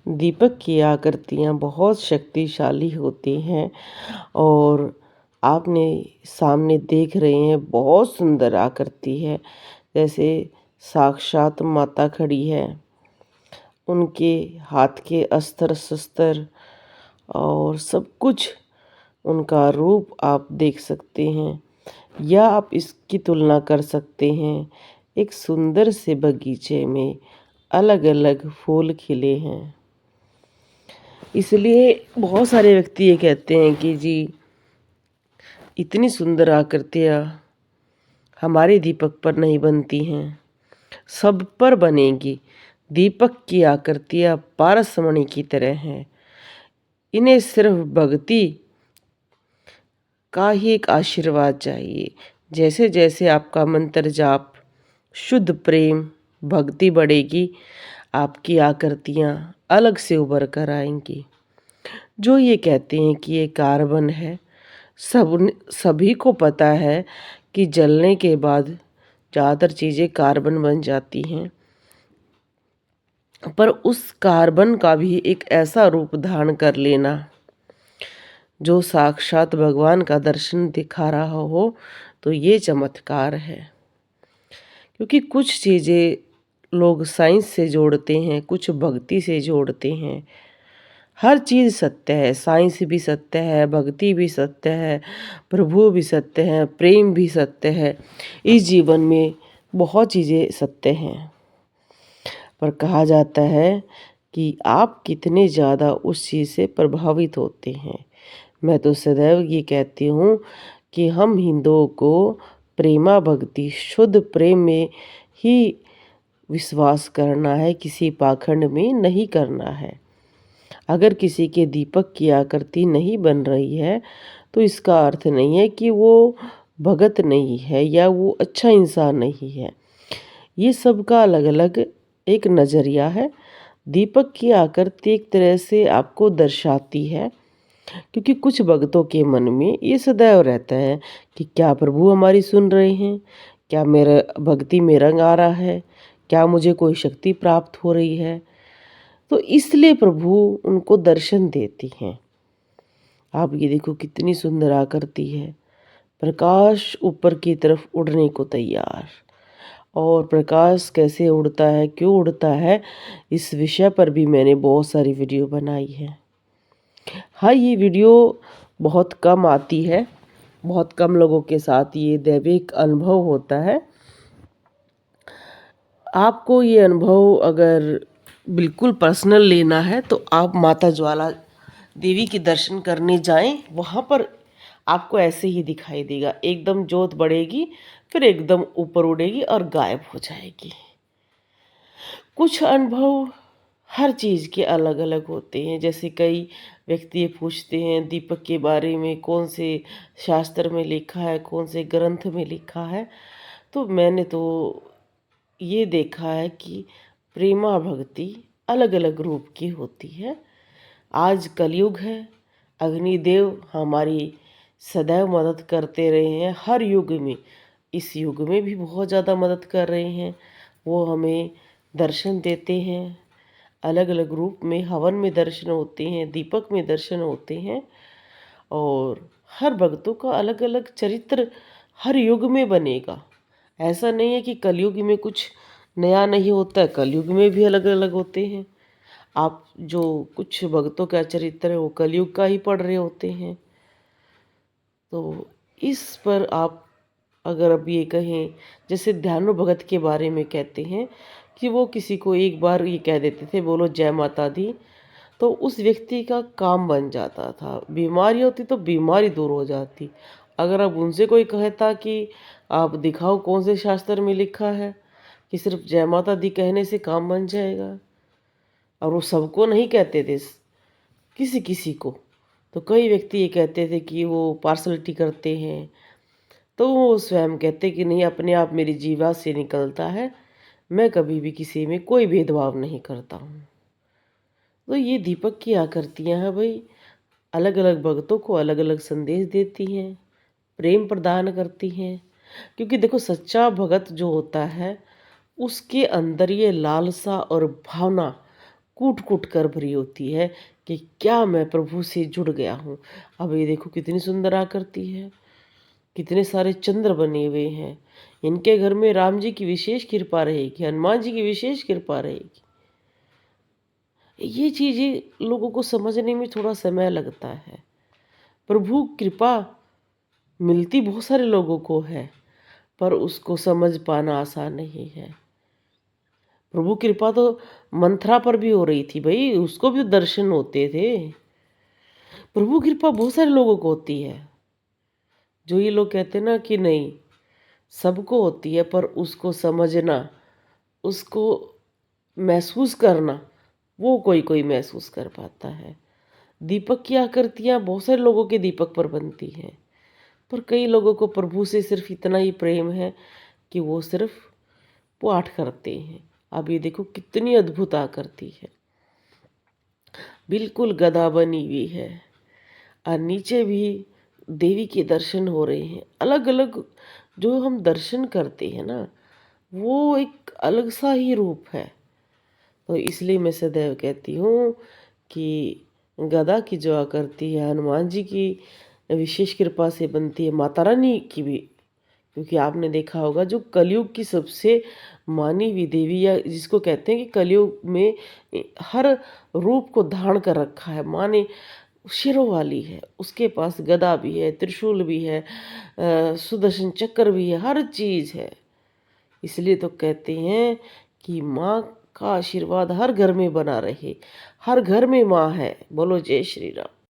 दीपक की आकृतियाँ बहुत शक्तिशाली होती हैं और आपने सामने देख रहे हैं बहुत सुंदर आकृति है। जैसे साक्षात माता खड़ी है, उनके हाथ के अस्त्र शस्त्र और सब कुछ उनका रूप आप देख सकते हैं, या आप इसकी तुलना कर सकते हैं एक सुंदर से बगीचे में अलग अलग फूल खिले हैं। इसलिए बहुत सारे व्यक्ति ये कहते हैं कि जी इतनी सुंदर आकृतियाँ हमारे दीपक पर नहीं बनती हैं, सब पर बनेगी। दीपक की आकृतियाँ पारसमणि की तरह हैं। इन्हें सिर्फ भक्ति का ही एक आशीर्वाद चाहिए। जैसे जैसे आपका मंत्र जाप, शुद्ध प्रेम, भक्ति बढ़ेगी, आपकी आकृतियाँ अलग से उभर कर आएंगी। जो ये कहते हैं कि ये कार्बन है, सभी को पता है कि जलने के बाद ज़्यादातर चीज़ें कार्बन बन जाती हैं, पर उस कार्बन का भी एक ऐसा रूप धारण कर लेना जो साक्षात भगवान का दर्शन दिखा रहा हो, तो ये चमत्कार है। क्योंकि कुछ चीज़ें लोग साइंस से जोड़ते हैं, कुछ भक्ति से जोड़ते हैं। हर चीज़ सत्य है, साइंस भी सत्य है, भक्ति भी सत्य है, प्रभु भी सत्य है, प्रेम भी सत्य है। इस जीवन में बहुत चीज़ें सत्य हैं, पर कहा जाता है कि आप कितने ज़्यादा उस चीज़ से प्रभावित होते हैं। मैं तो सदैव ये कहती हूँ कि हम हिंदुओं को प्रेमा भक्ति शुद्ध प्रेम में ही विश्वास करना है, किसी पाखंड में नहीं करना है। अगर किसी के दीपक की आकृति नहीं बन रही है तो इसका अर्थ नहीं है कि वो भगत नहीं है या वो अच्छा इंसान नहीं है। ये सबका अलग अलग एक नज़रिया है। दीपक की आकृति एक तरह से आपको दर्शाती है, क्योंकि कुछ भक्तों के मन में ये सदैव रहता है कि क्या प्रभु हमारी सुन रहे हैं, क्या मेरा भक्ति में रंग आ रहा है, क्या मुझे कोई शक्ति प्राप्त हो रही है। तो इसलिए प्रभु उनको दर्शन देती हैं। आप ये देखो कितनी सुंदर आकृति है, प्रकाश ऊपर की तरफ उड़ने को तैयार। और प्रकाश कैसे उड़ता है, क्यों उड़ता है, इस विषय पर भी मैंने बहुत सारी वीडियो बनाई है। हाँ, ये वीडियो बहुत कम आती है, बहुत कम लोगों के साथ ये दैविक अनुभव होता है। आपको ये अनुभव अगर बिल्कुल पर्सनल लेना है तो आप माता ज्वाला देवी के दर्शन करने जाएं। वहाँ पर आपको ऐसे ही दिखाई देगा, एकदम जोत बढ़ेगी, फिर एकदम ऊपर उड़ेगी और गायब हो जाएगी। कुछ अनुभव हर चीज़ के अलग अलग होते हैं। जैसे कई व्यक्ति पूछते हैं दीपक के बारे में कौन से शास्त्र में लिखा है, कौन से ग्रंथ में लिखा है। तो मैंने तो ये देखा है कि प्रेमा भक्ति अलग अलग रूप की होती है। आज कलयुग है, अग्निदेव हमारी सदैव मदद करते रहे हैं हर युग में, इस युग में भी बहुत ज़्यादा मदद कर रहे हैं। वो हमें दर्शन देते हैं, अलग अलग रूप में, हवन में दर्शन होते हैं, दीपक में दर्शन होते हैं। और हर भक्तों का अलग अलग चरित्र हर युग में बनेगा। ऐसा नहीं है कि कलयुग में कुछ नया नहीं होता है, कलयुग में भी अलग अलग होते हैं। आप जो कुछ भक्तों का चरित्र है वो कलयुग का ही पढ़ रहे होते हैं। तो इस पर आप अगर अब ये कहें, जैसे ध्यानु भगत के बारे में कहते हैं कि वो किसी को एक बार ये कह देते थे बोलो जय माता दी, तो उस व्यक्ति का काम बन जाता था। बीमारी होती तो बीमारी दूर हो जाती। अगर अब उनसे कोई कहता कि आप दिखाओ कौन से शास्त्र में लिखा है कि सिर्फ जय माता दी कहने से काम बन जाएगा, और वो सबको नहीं कहते थे, किसी किसी को। तो कई व्यक्ति ये कहते थे कि वो पार्सलिटी करते हैं, तो वो स्वयं कहते कि नहीं, अपने आप मेरी जीवा से निकलता है, मैं कभी भी किसी में कोई भेदभाव नहीं करता हूँ। तो ये दीपक की आकृतियाँ हैं भाई, अलग अलग भक्तों को अलग अलग संदेश देती हैं, प्रेम प्रदान करती हैं। क्योंकि देखो सच्चा भगत जो होता है उसके अंदर ये लालसा और भावना कूट कूट कर भरी होती है कि क्या मैं प्रभु से जुड़ गया हूँ। अब ये देखो कितनी सुंदर आकृति है, कितने सारे चंद्र बने हुए हैं। इनके घर में राम जी की विशेष कृपा रहेगी, हनुमान जी की विशेष कृपा रहेगी। ये चीज़ें लोगों को समझने में थोड़ा समय लगता है। प्रभु कृपा मिलती बहुत सारे लोगों को है, पर उसको समझ पाना आसान नहीं है। प्रभु कृपा तो मंथरा पर भी हो रही थी भाई, उसको भी दर्शन होते थे। प्रभु कृपा बहुत सारे लोगों को होती है। जो ये लोग कहते हैं ना कि नहीं, सबको होती है, पर उसको समझना, उसको महसूस करना, वो कोई कोई महसूस कर पाता है। दीपक की आकृतियाँ बहुत सारे लोगों के दीपक पर बनती हैं, पर कई लोगों को प्रभु से सिर्फ इतना ही प्रेम है कि वो सिर्फ पाठ करते हैं। अब ये देखो कितनी अद्भुत आकृति है, बिल्कुल गदा बनी हुई है, और नीचे भी देवी के दर्शन हो रहे हैं। अलग अलग जो हम दर्शन करते हैं ना, वो एक अलग सा ही रूप है। तो इसलिए मैं सदैव कहती हूँ कि गदा की जो आकृति है हनुमान जी की विशेष कृपा से बनती है, माता रानी की भी, क्योंकि आपने देखा होगा जो कलयुग की सबसे मानी हुई देवी, या जिसको कहते हैं कि कलयुग में हर रूप को धारण कर रखा है, माँ ने शिरों वाली है, उसके पास गदा भी है, त्रिशूल भी है, सुदर्शन चक्र भी है, हर चीज़ है। इसलिए तो कहते हैं कि माँ का आशीर्वाद हर घर में बना रहे, हर घर में माँ है। बोलो जय श्री राम।